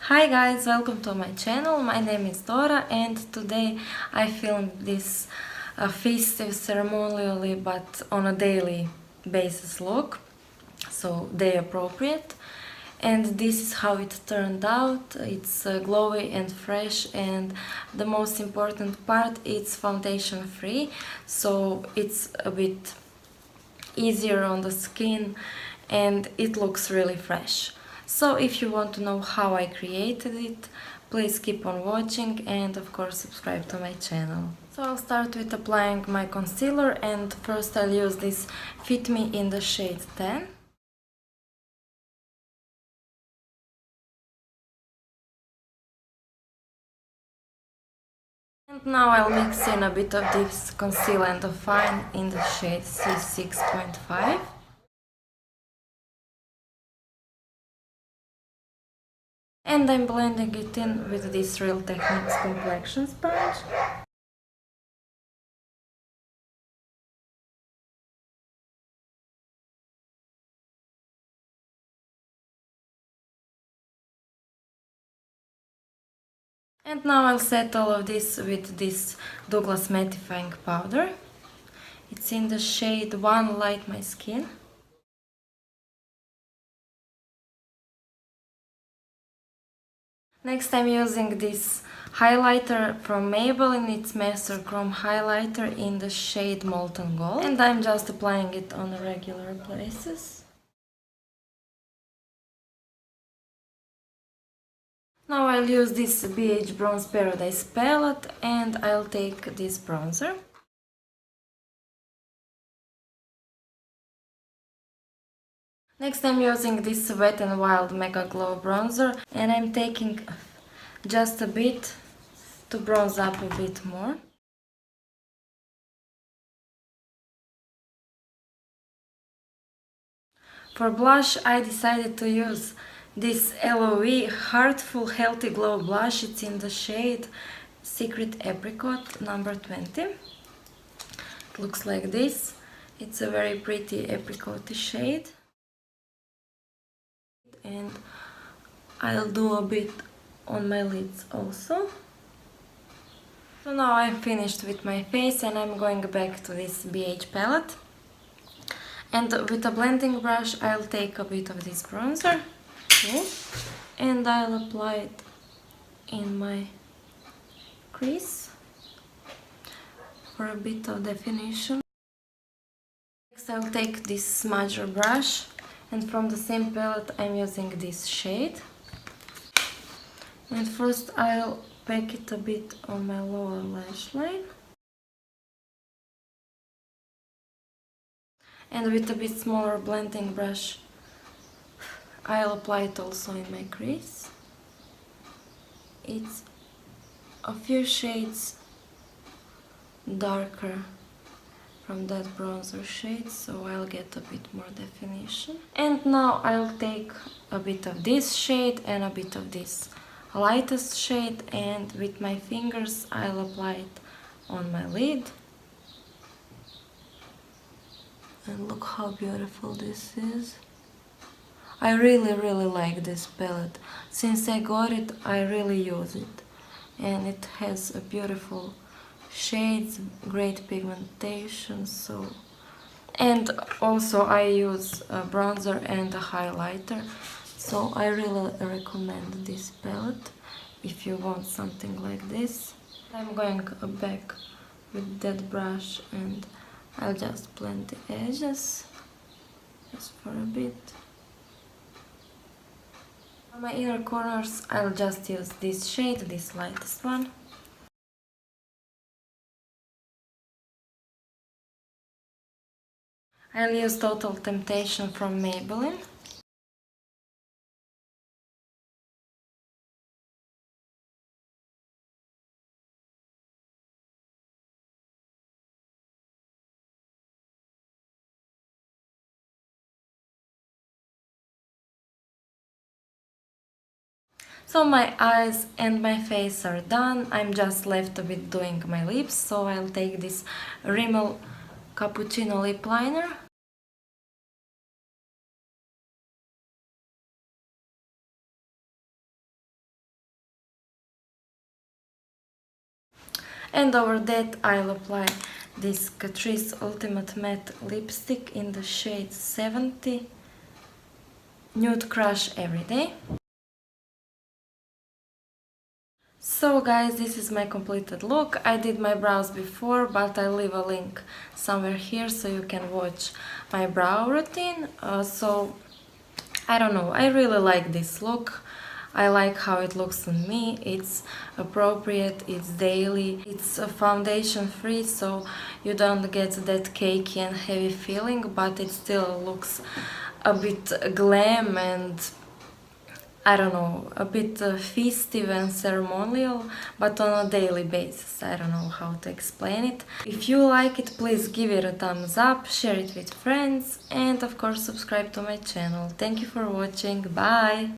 Hi guys, welcome to my channel. My name is Dora and today I filmed this festive ceremonially but on a daily basis look, so day appropriate. And this is how it turned out. It's glowy and fresh, and the most important part, it's foundation free, so it's a bit easier on the skin and it looks really fresh. So if you want to know how I created it, please keep on watching and of course subscribe to my channel. So I'll start with applying my concealer, and first I'll use this Fit Me in the shade 10. And now I'll mix in a bit of this Conceal and Define in the shade C6.5. And I'm blending it in with this Real Techniques complexion sponge. And now I'll set all of this with this Douglas mattifying powder. It's in the shade 1 Light My Skin. Next I'm using this highlighter from Maybelline. It's Master Chrome highlighter in the shade Molten Gold. And I'm just applying it on regular places. Now I'll use this BH Bronze Paradise palette and I'll take this bronzer. Next I'm using this Wet n Wild Mega Glow bronzer and I'm taking just a bit to bronze up a bit more. For blush I decided to use this LOE Heartful Healthy Glow blush. It's in the shade Secret Apricot number 20. It looks like this. It's a very pretty apricot shade. And I'll do a bit on my lids also. So now I'm finished with my face and I'm going back to this BH palette. And with a blending brush I'll take a bit of this bronzer too, and I'll apply it in my crease for a bit of definition. Next I'll take this smudger brush, and from the same palette I'm using this shade. And first I'll pack it a bit on my lower lash line. And with a bit smaller blending brush I'll apply it also in my crease. It's a few shades darker from that bronzer shade, so I'll get a bit more definition. And now I'll take a bit of this shade and a bit of this lightest shade, and with my fingers I'll apply it on my lid. And look how beautiful this is. I really like this palette. Since I got it, I really use it. And it has a beautiful shades, great pigmentation, so... And also I use a bronzer and a highlighter, so I really recommend this palette if you want something like this. I'm going back with that brush and I'll just blend the edges, just for a bit. On my inner corners I'll just use this shade, this lightest one. I'll use Total Temptation from Maybelline. So my eyes and my face are done. I'm just left with doing my lips, so I'll take this Rimmel Cappuccino lip liner. And over that I'll apply this Catrice Ultimate Matte Lipstick in the shade 70 Nude Crush Everyday. So guys, this is my completed look. I did my brows before, but I'll leave a link somewhere here so you can watch my brow routine. So I don't know, I really like this look. I like how it looks on me. It's appropriate, it's daily, it's foundation free, so you don't get that cakey and heavy feeling, but it still looks a bit glam and I don't know, a bit festive and ceremonial, but on a daily basis. I don't know how to explain it. If you like it, please give it a thumbs up, share it with friends, and of course subscribe to my channel. Thank you for watching, bye!